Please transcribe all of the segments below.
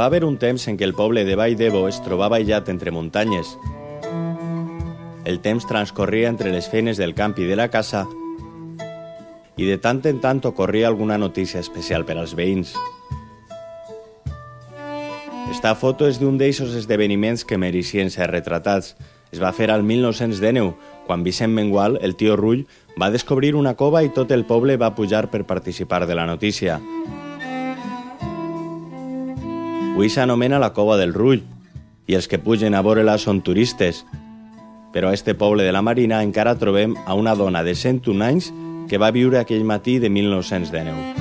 Va haver un temps en què el poble de Vall d'Ebo es trobava aïllat entre muntanyes. El temps transcorria entre les feines del camp i de la casa i de tant en tant ocorria alguna notícia especial per als veïns. Esta foto és d'un d'eixos esdeveniments que mereixien ser retratats. Es va fer al 1919, quan Vicent Mengual, el tio Rull, va descobrir una cova i tot el poble va pujar per participar de la notícia. Avui s'anomena la Cova del Rull, i els que pugen a veure-la són turistes. Però a este poble de la Marina encara trobem a una dona de 101 anys que va viure aquell matí de 1919.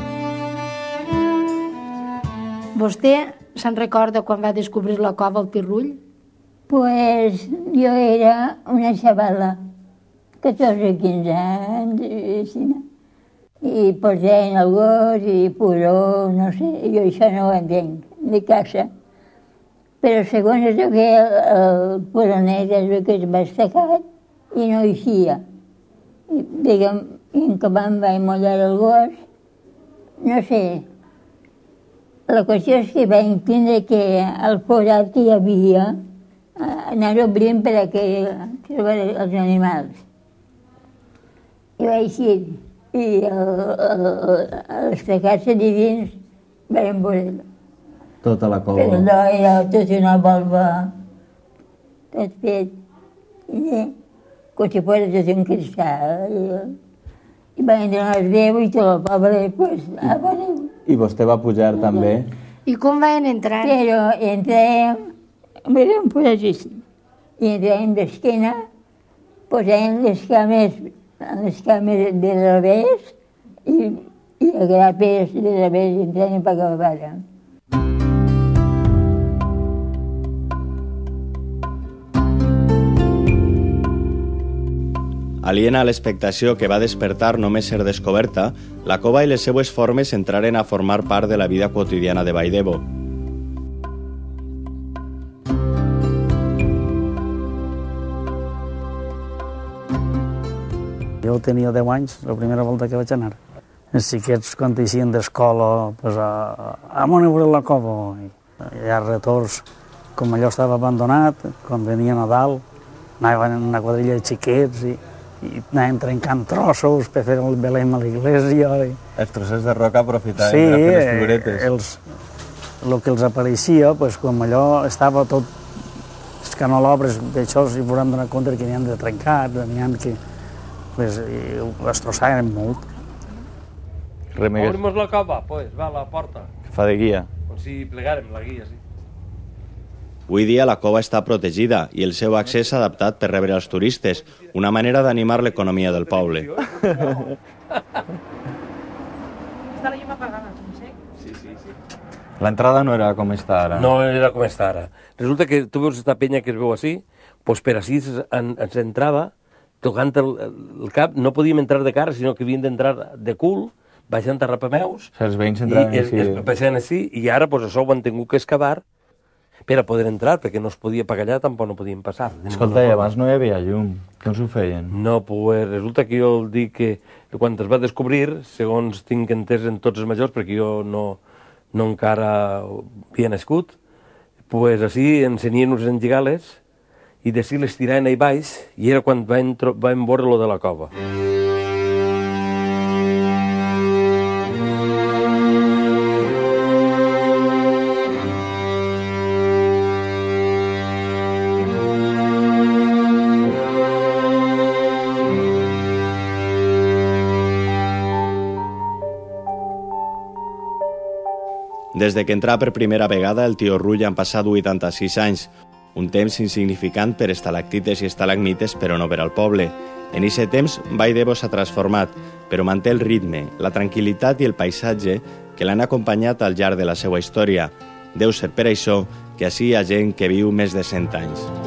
Vostè se'n recorda quan va descobrir la cova al Pirrull? Pues jo era una xavala, 14 o 15 anys, i posem el gos i puró, no sé, jo això no ho entenc, de casa. Però segons es que el puronet és el que es va estacat i no eixia. I, diguem, en que me'n vaig mullar el gos, no sé. La qüestió és que vaig tindre que el forat que hi havia anar obrint per a que trobar els animals. I vaig eixir. I l'estacar-se de dins vam veure. Tota la cova. Però no, era tota una volva, tot fet, com si fos tot un cristal. I van entrar els 10 i tot el poble, pues, a veure. I vostè va pujar també? I com van entrar? Però entràvem, vam posar així, i entràvem d'esquena, posàvem les cames de revés i a grapes de revés i entràvem per acabar. Aliena a l'expectació que va despertar només ser descoberta, la cova i les seues formes entraren a formar part de la vida quotidiana de Vall d'Ebo. Jo tenia 10 anys, la primera volta que vaig anar. Els xiquets, quan eixien d'escola, pues, anem a veure la cova. Hi ha retorns, com allò estava abandonat, quan venia Nadal, anaven en una quadrilla de xiquets i anaven trencant trossos per fer el belém a l'església. Els trossets de roca aprofitaven per fer les figuretes. El que els apareixia, pues, com allò estava tot... Els canolobres d'això s'hi podran donar compte que n'hi han de trencar, n'hi han que... Pues, les trossaven molt. Obrimos la cova, pues, va a la porta. Que fa de guia. Com si plegàrem la guia, sí. Avui dia la cova està protegida i el seu accés adaptat per rebre els turistes, una manera d'animar l'economia del poble. Està la llum apagada, sí? Sí. L'entrada no era com està ara. No era com està ara. Resulta que tu veus aquesta penya que es veu així, doncs per així ens entrava, tocant el cap, no podíem entrar de cara, sinó que havíem d'entrar de cul, baixant a rapameus. Els veïns entraven així. Baixant així, i ara doncs, això ho han tingut que excavar per a poder entrar, perquè no es podia pagar allà, tampoc no podien passar. Escolta, i abans no hi havia llum. Com s'ho feien? No, pues resulta que jo dic que quan es va descobrir, segons tinc entès en tots els majors, perquè jo no encara havia nascut, pues així ensenien uns engigales i d'ací les tiraven a baix i era quan vam veure lo de la cova. Des de que entrà per primera vegada, el tio Rull han passat 86 anys, un temps insignificant per estalactites i estalagmites, però no per al poble. En aquest temps, Vall d'Ebo s'ha transformat, però manté el ritme, la tranquil·litat i el paisatge que l'han acompanyat al llarg de la seva història. Deu ser per això que ací hi ha gent que viu més de 100 anys.